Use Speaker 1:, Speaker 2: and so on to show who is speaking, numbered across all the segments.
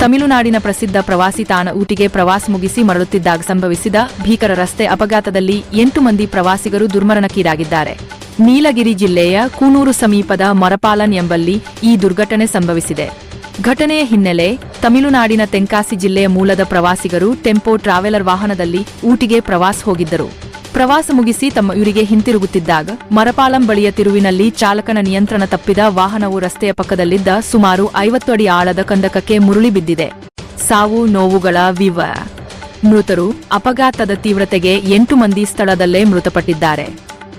Speaker 1: ತಮಿಳುನಾಡಿನ ಪ್ರಸಿದ್ಧ ಪ್ರವಾಸಿ ತಾಣ ಊಟಿಗೆ ಪ್ರವಾಸ ಮುಗಿಸಿ ಮರಳುತ್ತಿದ್ದಾಗ ಸಂಭವಿಸಿದ ಭೀಕರ ರಸ್ತೆ ಅಪಘಾತದಲ್ಲಿ 8 ಮಂದಿ ಪ್ರವಾಸಿಗರು ದುರ್ಮರಣಕ್ಕೀಡಾಗಿದ್ದಾರೆ. ನೀಲಗಿರಿ ಜಿಲ್ಲೆಯ ಕೂನೂರು ಸಮೀಪದ ಮರಪಾಲನ್ ಎಂಬಲ್ಲಿ ಈ ದುರ್ಘಟನೆ ಸಂಭವಿಸಿದೆ. ಘಟನೆಯ ಹಿನ್ನೆಲೆ ತಮಿಳುನಾಡಿನ ತೆಂಕಾಸಿ ಜಿಲ್ಲೆಯ ಮೂಲದ ಪ್ರವಾಸಿಗರು ಟೆಂಪೋ ಟ್ರಾವೆಲರ್ ವಾಹನದಲ್ಲಿ ಊಟಿಗೆ ಪ್ರವಾಸ ಹೋಗಿದ್ದರು. ಪ್ರವಾಸ ಮುಗಿಸಿ ತಮ್ಮ ಊರಿಗೆ ಹಿಂತಿರುಗುತ್ತಿದ್ದಾಗ ಮರಪಾಲಂ ಬಳಿಯ ತಿರುವಿನಲ್ಲಿ ಚಾಲಕನ ನಿಯಂತ್ರಣ ತಪ್ಪಿದ ವಾಹನವು ರಸ್ತೆಯ ಪಕ್ಕದಲ್ಲಿದ್ದ ಸುಮಾರು 50 ಅಡಿ ಆಳದ ಕಂದಕಕ್ಕೆ ಮುರುಳಿ ಬಿದ್ದಿದೆ. ಸಾವು ನೋವುಗಳ ವಿವರ. ಮೃತರು. ಅಪಘಾತದ ತೀವ್ರತೆಗೆ 8 ಮಂದಿ ಸ್ಥಳದಲ್ಲೇ ಮೃತಪಟ್ಟಿದ್ದಾರೆ.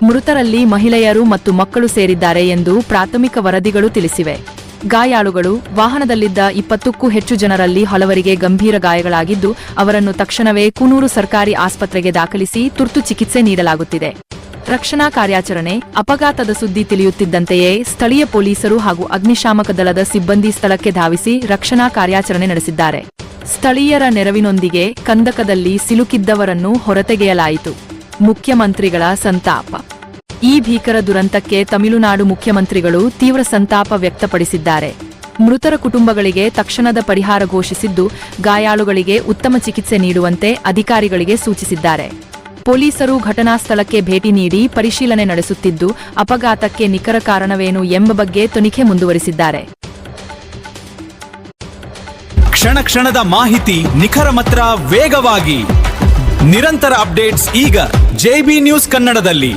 Speaker 1: ಮೃತರಲ್ಲಿ ಮಹಿಳೆಯರು ಮತ್ತು ಮಕ್ಕಳು ಸೇರಿದ್ದಾರೆ ಎಂದು ಪ್ರಾಥಮಿಕ ವರದಿಗಳು ತಿಳಿಸಿವೆ. ಗಾಯಾಳುಗಳು. ವಾಹನದಲ್ಲಿದ್ದ 20ಕ್ಕೂ ಹೆಚ್ಚು ಜನರಲ್ಲಿ ಹಲವರಿಗೆ ಗಂಭೀರ ಗಾಯಗಳಾಗಿದ್ದು ಅವರನ್ನು ತಕ್ಷಣವೇ ಕೂನೂರು ಸರ್ಕಾರಿ ಆಸ್ಪತ್ರೆಗೆ ದಾಖಲಿಸಿ ತುರ್ತು ಚಿಕಿತ್ಸೆ ನೀಡಲಾಗುತ್ತಿದೆ. ರಕ್ಷಣಾ ಕಾರ್ಯಾಚರಣೆ. ಅಪಘಾತದ ಸುದ್ದಿ ತಿಳಿಯುತ್ತಿದ್ದಂತೆಯೇ ಸ್ಥಳೀಯ ಪೊಲೀಸರು ಹಾಗೂ ಅಗ್ನಿಶಾಮಕ ದಳದ ಸಿಬ್ಬಂದಿ ಸ್ಥಳಕ್ಕೆ ಧಾವಿಸಿ ರಕ್ಷಣಾ ಕಾರ್ಯಾಚರಣೆ ನಡೆಸಿದ್ದಾರೆ. ಸ್ಥಳೀಯರ ನೆರವಿನೊಂದಿಗೆ ಕಂದಕದಲ್ಲಿ ಸಿಲುಕಿದ್ದವರನ್ನು ಹೊರತೆಗೆಯಲಾಯಿತು. ಮುಖ್ಯಮಂತ್ರಿಗಳ ಸಂತಾಪ. ಈ ಭೀಕರ ದುರಂತಕ್ಕೆ ತಮಿಳುನಾಡು ಮುಖ್ಯಮಂತ್ರಿಗಳು ತೀವ್ರ ಸಂತಾಪ ವ್ಯಕ್ತಪಡಿಸಿದ್ದಾರೆ. ಮೃತರ ಕುಟುಂಬಗಳಿಗೆ ತಕ್ಷಣದ ಪರಿಹಾರ ಘೋಷಿಸಿದ್ದು ಗಾಯಾಳುಗಳಿಗೆ ಉತ್ತಮ ಚಿಕಿತ್ಸೆ ನೀಡುವಂತೆ ಅಧಿಕಾರಿಗಳಿಗೆ ಸೂಚಿಸಿದ್ದಾರೆ. ಪೊಲೀಸರು ಘಟನಾ ಸ್ಥಳಕ್ಕೆ ಭೇಟಿ ನೀಡಿ ಪರಿಶೀಲನೆ ನಡೆಸುತ್ತಿದ್ದು ಅಪಘಾತಕ್ಕೆ ನಿಖರ ಕಾರಣವೇನು ಎಂಬ ಬಗ್ಗೆ ತನಿಖೆ ಮುಂದುವರಿಸಿದ್ದಾರೆ.
Speaker 2: ಕ್ಷಣ ಕ್ಷಣದ ಮಾಹಿತಿ ನಿಖರ ಮಾತ್ರ ವೇಗವಾಗಿ. ನಿರಂತರ ಅಪ್ಡೇಟ್ಸ್ ಈಗ JB ನ್ಯೂಸ್ ಕನ್ನಡದಲ್ಲಿ.